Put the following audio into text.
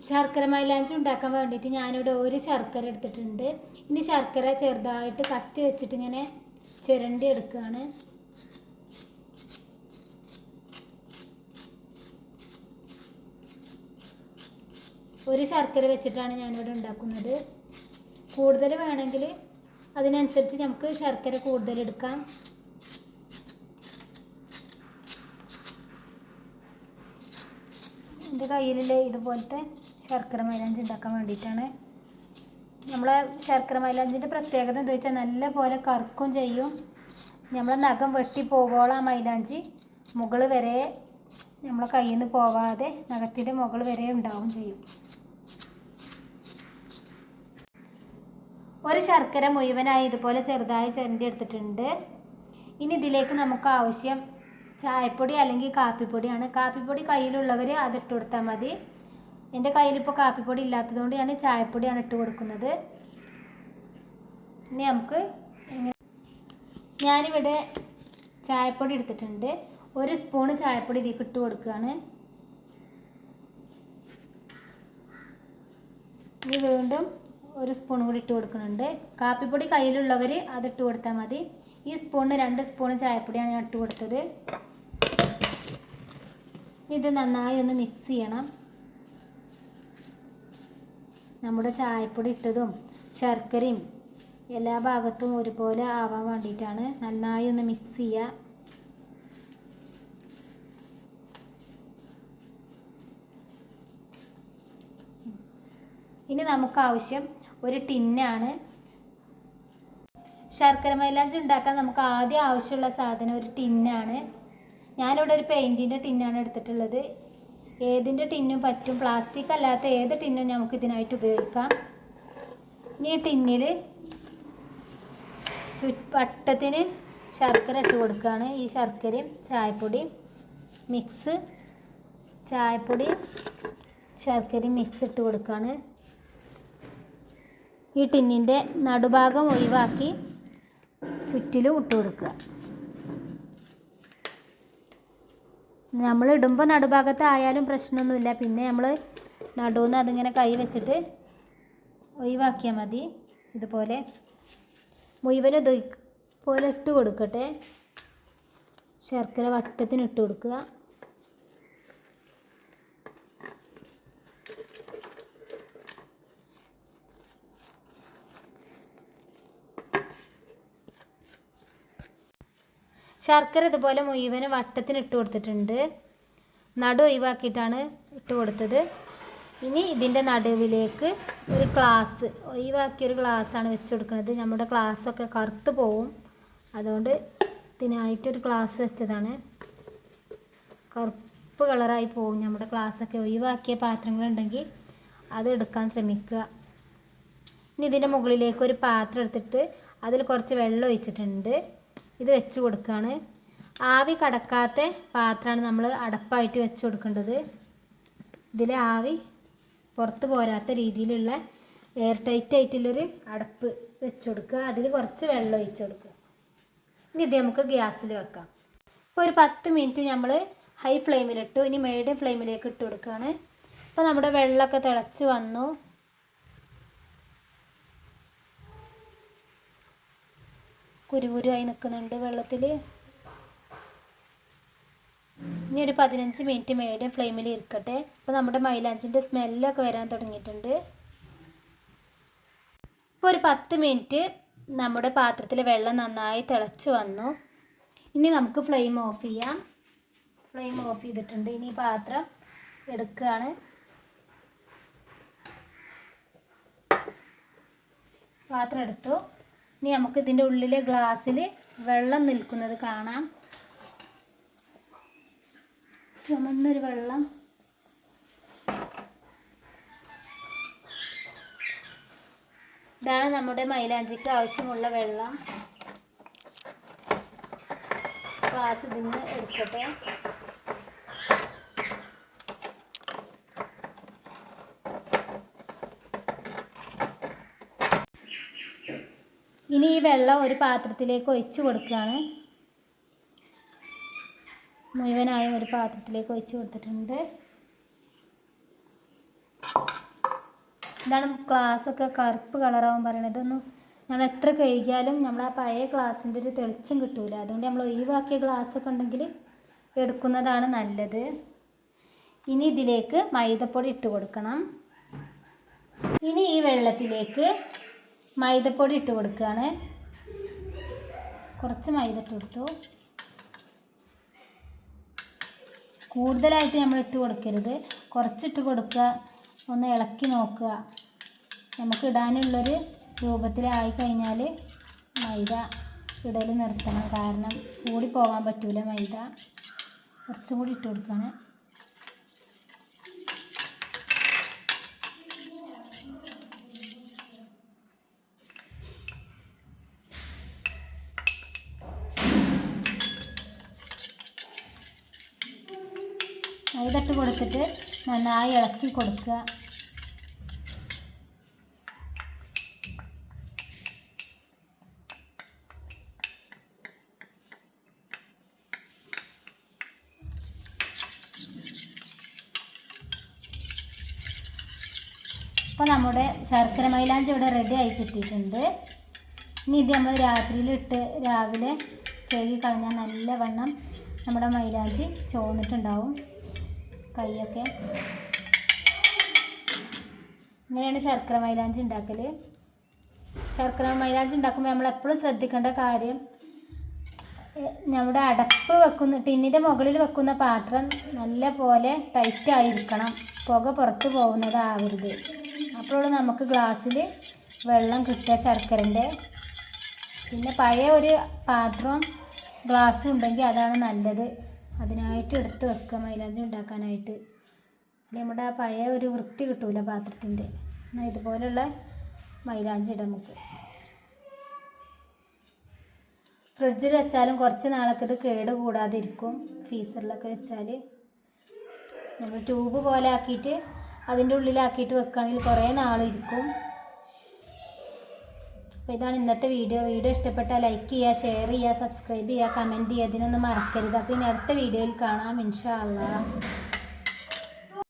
ശർക്കര മൈലാഞ്ചി ഉണ്ടാക്കാൻ വേണ്ടിയിട്ട് ഞാനിവിടെ ഒരു ശർക്കര എടുത്തിട്ടുണ്ട്. ഇനി ശർക്കര ചെറുതായിട്ട് കത്തി വെച്ചിട്ട് ഇങ്ങനെ ചുരണ്ടി എടുക്കുകയാണ്. ഒരു ശർക്കര വെച്ചിട്ടാണ് ഞാനിവിടെ ഉണ്ടാക്കുന്നത്. കൂടുതൽ വേണമെങ്കിൽ അതിനനുസരിച്ച് നമുക്ക് ശർക്കര കൂടുതൽ എടുക്കാം. എൻ്റെ കയ്യിലുള്ള ഇതുപോലത്തെ ശർക്കര മൈലാഞ്ചി ഉണ്ടാക്കാൻ വേണ്ടിയിട്ടാണ്. നമ്മളെ ശർക്കര മൈലാഞ്ചിൻ്റെ പ്രത്യേകത എന്താ വെച്ചാൽ നല്ല പോലെ കറുക്കും ചെയ്യും. നമ്മളെ നഖം വെട്ടി പോവോളം ആ മൈലാഞ്ചി മുകൾ വരെ നമ്മളെ കയ്യിൽ നിന്ന് പോവാതെ നഖത്തിൻ്റെ മുകൾ വരെ ഉണ്ടാവും ചെയ്യും. ഒരു ശർക്കര മുഴുവനായി ഇതുപോലെ ചെറുതായി ചുരണ്ടി എടുത്തിട്ടുണ്ട്. ഇനി ഇതിലേക്ക് നമുക്ക് ആവശ്യം ചായപ്പൊടി അല്ലെങ്കിൽ കാപ്പിപ്പൊടിയാണ്. കാപ്പിപ്പൊടി കയ്യിലുള്ളവർ അതിട്ട് കൊടുത്താൽ മതി. എൻ്റെ കയ്യിലിപ്പോൾ കാപ്പിപ്പൊടി ഇല്ലാത്തതുകൊണ്ട് ഞാൻ ചായപ്പൊടിയാണ് ഇട്ട് കൊടുക്കുന്നത്. ഇനി നമുക്ക് ഞാനിവിടെ ചായപ്പൊടി എടുത്തിട്ടുണ്ട്. ഒരു സ്പൂണ് ചായപ്പൊടി ഇതിലേക്ക് ഇട്ട് കൊടുക്കുകയാണ്. ഇനി വീണ്ടും ഒരു സ്പൂൺ കൂടി ഇട്ട് കൊടുക്കുന്നുണ്ട്. കാപ്പിപ്പൊടി കയ്യിലുള്ളവർ അതിട്ട് കൊടുത്താൽ മതി. ഈ സ്പൂണിന് 2 സ്പൂൺ ചായപ്പൊടിയാണ് ഞാൻ ഇട്ട് കൊടുത്തത്. ഇത് നന്നായി ഒന്ന് മിക്സ് ചെയ്യണം. നമ്മുടെ ചായപ്പൊടി ഇട്ടതും ശർക്കരയും എല്ലാ ഭാഗത്തും ഒരുപോലെ ആവാൻ വേണ്ടിയിട്ടാണ്. നന്നായി ഒന്ന് മിക്സ് ചെയ്യുക. ഇനി നമുക്ക് ആവശ്യം ഒരു ടിന്നാണ്. ശർക്കര മൈലാഞ്ചി ഉണ്ടാക്കാൻ നമുക്ക് ആദ്യം ആവശ്യമുള്ള സാധനം ഒരു ടിന്നാണ്. ഞാനിവിടെ ഒരു പെയിൻറ്റിൻ്റെ ടിന്നാണ് എടുത്തിട്ടുള്ളത്. ഏതിൻ്റെ ടിന്നും പറ്റും. പ്ലാസ്റ്റിക് അല്ലാത്ത ഏത് ടിന്നും നമുക്ക് ഇതിനായിട്ട് ഉപയോഗിക്കാം. ഇനി ഈ ടിന്നിൽ വട്ടത്തിന് ശർക്കര ഇട്ട് കൊടുക്കുകയാണ്. ഈ ശർക്കരയും ചായപ്പൊടിയും മിക്സ് ശർക്കരയും മിക്സ് ഇട്ട് കൊടുക്കുകയാണ്. ഈ ടിന്നിൻ്റെ നടുഭാഗം ഒഴിവാക്കി ചുറ്റിലും ഇട്ട് കൊടുക്കുക. നമ്മൾ ഇടുമ്പോൾ നടുഭാഗത്ത് ആയാലും പ്രശ്നമൊന്നുമില്ല. പിന്നെ നമ്മൾ നടുവിന്ന് അതിങ്ങനെ കൈ വെച്ചിട്ട് ഒഴിവാക്കിയാൽ മതി. ഇതുപോലെ മുഴുവനും ഇതുപോലെ ഇട്ട് കൊടുക്കട്ടെ. ശർക്കര വട്ടത്തിന് ഇട്ട് കൊടുക്കുക. ശർക്കര ഇതുപോലെ മുഴുവനും വട്ടത്തിന് ഇട്ട് കൊടുത്തിട്ടുണ്ട്. നടു ഒഴിവാക്കിയിട്ടാണ് ഇട്ട് കൊടുത്തത്. ഇനി ഇതിൻ്റെ നടുവിലേക്ക് ഒരു ഗ്ലാസ് ഒഴിവാക്കിയൊരു ഗ്ലാസ്സാണ് വെച്ച് കൊടുക്കുന്നത്. നമ്മുടെ ഗ്ലാസ്സൊക്കെ കറുത്ത് പോവും. അതുകൊണ്ട് ഇതിനായിട്ടൊരു ഗ്ലാസ് വെച്ചതാണ്. കറുപ്പ് കളറായി പോവും നമ്മുടെ ഗ്ലാസ്സൊക്കെ. ഒഴിവാക്കിയ പാത്രങ്ങളുണ്ടെങ്കിൽ അത് എടുക്കാൻ ശ്രമിക്കുക. ഇനി ഇതിൻ്റെ മുകളിലേക്ക് ഒരു പാത്രം എടുത്തിട്ട് അതിൽ കുറച്ച് വെള്ളം ഒഴിച്ചിട്ടുണ്ട്. ഇത് വെച്ച് കൊടുക്കുകയാണ്. ആവി കടക്കാത്ത പാത്രമാണ് നമ്മൾ അടപ്പായിട്ട് വെച്ച് കൊടുക്കേണ്ടത്. ഇതിൽ ആവി പുറത്ത് പോരാത്ത രീതിയിലുള്ള എയർ ടൈറ്റ് ആയിട്ടുള്ളൊരു അടപ്പ് വെച്ച് കൊടുക്കുക. അതിൽ കുറച്ച് വെള്ളം ഒഴിച്ച് കൊടുക്കുക. ഇനി ഇത് നമുക്ക് ഗ്യാസിൽ വെക്കാം. ഇപ്പോൾ ഒരു 10 മിനിറ്റ് നമ്മൾ ഹൈ ഫ്ലെയിമിലിട്ടു. ഇനി മീഡിയം ഫ്ലെയിമിലേക്ക് ഇട്ട് കൊടുക്കുകയാണ്. അപ്പോൾ നമ്മുടെ വെള്ളമൊക്കെ തിളച്ച് വന്നു. കുരുകുരുവായി നിൽക്കുന്നുണ്ട് വെള്ളത്തിൽ. ഇനി ഒരു 15 മിനിറ്റ് മീഡിയം ഫ്ലെയിമിൽ ഇരിക്കട്ടെ. അപ്പോൾ നമ്മുടെ മൈലാഞ്ചിൻ്റെ സ്മെല്ലൊക്കെ വരാൻ തുടങ്ങിയിട്ടുണ്ട്. ഇപ്പോൾ ഒരു 10 മിനിറ്റ് നമ്മുടെ പാത്രത്തിൽ വെള്ളം നന്നായി തിളച്ച് വന്നു. ഇനി നമുക്ക് ഫ്ലെയിം ഓഫ് ചെയ്യാം. ഫ്ലെയിം ഓഫ് ചെയ്തിട്ടുണ്ട്. ഇനി പാത്രം എടുക്കുകയാണ്. പാത്രം എടുത്തു. ഇനി നമുക്ക് ഇതിൻ്റെ ഉള്ളിലെ ഗ്ലാസ്സിൽ വെള്ളം നിൽക്കുന്നത് കാണാം. ചുമന്നൊരു വെള്ളം. ഇതാണ് നമ്മുടെ മൈലാഞ്ചിക്ക് ആവശ്യമുള്ള വെള്ളം. ഗ്ലാസ് ഇതിന്ന് എടുക്കട്ടെ. ഇനി ഈ വെള്ളം ഒരു പാത്രത്തിലേക്ക് ഒഴിച്ച് കൊടുക്കുകയാണ്. മുഴുവനായും ഒരു പാത്രത്തിലേക്ക് ഒഴിച്ച് കൊടുത്തിട്ടുണ്ട്. ഇതാണ് ഗ്ലാസ്സൊക്കെ കറുപ്പ് കളറാവും പറയണത്. ഇതൊന്നും നമ്മൾ എത്ര കഴുകിയാലും നമ്മൾ ആ പഴയ ഗ്ലാസിൻ്റെ ഒരു തെളിച്ചം കിട്ടൂല. അതുകൊണ്ട് നമ്മൾ ഒഴിവാക്കിയ ഗ്ലാസ്സൊക്കെ ഉണ്ടെങ്കിൽ എടുക്കുന്നതാണ് നല്ലത്. ഇനി ഇതിലേക്ക് മൈദപ്പൊടി ഇട്ട് കൊടുക്കണം. ഇനി ഈ വെള്ളത്തിലേക്ക് മൈദപ്പൊടി ഇട്ട് കൊടുക്കുകയാണ്. കുറച്ച് മൈദ ഇട്ട് കൊടുത്തു. കൂടുതലായിട്ട് നമ്മൾ ഇട്ട് കൊടുക്കരുത്, കുറച്ചിട്ട് കൊടുക്കുക. ഒന്ന് ഇളക്കി നോക്കുക. നമുക്ക് ഇടാനുള്ളൊരു രൂപത്തിലായി കഴിഞ്ഞാൽ മൈദ ഇടൽ നിർത്തണം. കാരണം കൂടി പോകാൻ പറ്റൂല മൈദ. കുറച്ചും കൂടി ഇട്ട് കൊടുക്കുകയാണ്. മൈദട്ട് കൊടുത്തിട്ട് നന്നായി ഇളക്കി കൊടുക്കുക. അപ്പോൾ നമ്മുടെ ശർക്കര മൈലാഞ്ചി ഇവിടെ റെഡി ആയി കിട്ടിയിട്ടുണ്ട്. ഇനി ഇത് നമ്മൾ രാത്രിയിലിട്ട് രാവിലെ കഴുകി കളഞ്ഞാൽ നല്ലവണ്ണം നമ്മുടെ മൈലാഞ്ചി ചോന്നിട്ടുണ്ടാവും. കൈയൊക്കെ ഇങ്ങനെയാണ് ശർക്കര മൈലാഞ്ചി ഉണ്ടാക്കൽ. ശർക്കര മൈലാഞ്ചി ഉണ്ടാക്കുമ്പോൾ നമ്മൾ എപ്പോഴും ശ്രദ്ധിക്കേണ്ട കാര്യം, നമ്മുടെ അടപ്പ് വെക്കുന്ന ടിന്നിൻ്റെ മുകളിൽ വെക്കുന്ന പാത്രം നല്ല പോലെ ടൈറ്റ് ആയിരിക്കണം. പുക പുറത്ത് പോകുന്നതാവരുത്. അപ്പോൾ നമുക്ക് ഗ്ലാസ്സിൽ വെള്ളം കിട്ടുക ശർക്കരൻ്റെ. പിന്നെ പഴയ ഒരു പാത്രം ഗ്ലാസ് ഉണ്ടെങ്കിൽ അതാണ് നല്ലത്. അതിനായിട്ട് എടുത്ത് വെക്കുക മൈലാഞ്ചി ഉണ്ടാക്കാനായിട്ട്. നമ്മുടെ ആ പഴയ ഒരു വൃത്തി കിട്ടൂല പാത്രത്തിൻ്റെ. എന്നാൽ ഇതുപോലുള്ള മൈലാഞ്ചി ഇടാം നമുക്ക്. ഫ്രിഡ്ജിൽ വെച്ചാലും കുറച്ച് നാളൊക്കെ ഇത് കേട് കൂടാതെ ഇരിക്കും. ഫ്രീസറിലൊക്കെ വെച്ചാൽ നമ്മൾ ട്യൂബ് പോലെ ആക്കിയിട്ട് അതിൻ്റെ ഉള്ളിലാക്കിയിട്ട് വെക്കുകയാണെങ്കിൽ കുറേ നാളിരിക്കും. അപ്പോൾ ഇതാണ് ഇന്നത്തെ വീഡിയോ. വീഡിയോ ഇഷ്ടപ്പെട്ടാൽ ലൈക്ക് ചെയ്യുക, ഷെയർ ചെയ്യുക, സബ്സ്ക്രൈബ് ചെയ്യുക, കമൻറ്റ് ചെയ്യുക. ഇതിനൊന്നും മറക്കരുത്. അപ്പോൾ ഇനി അടുത്ത വീഡിയോയിൽ കാണാം ഇൻഷാ അല്ലാഹ്.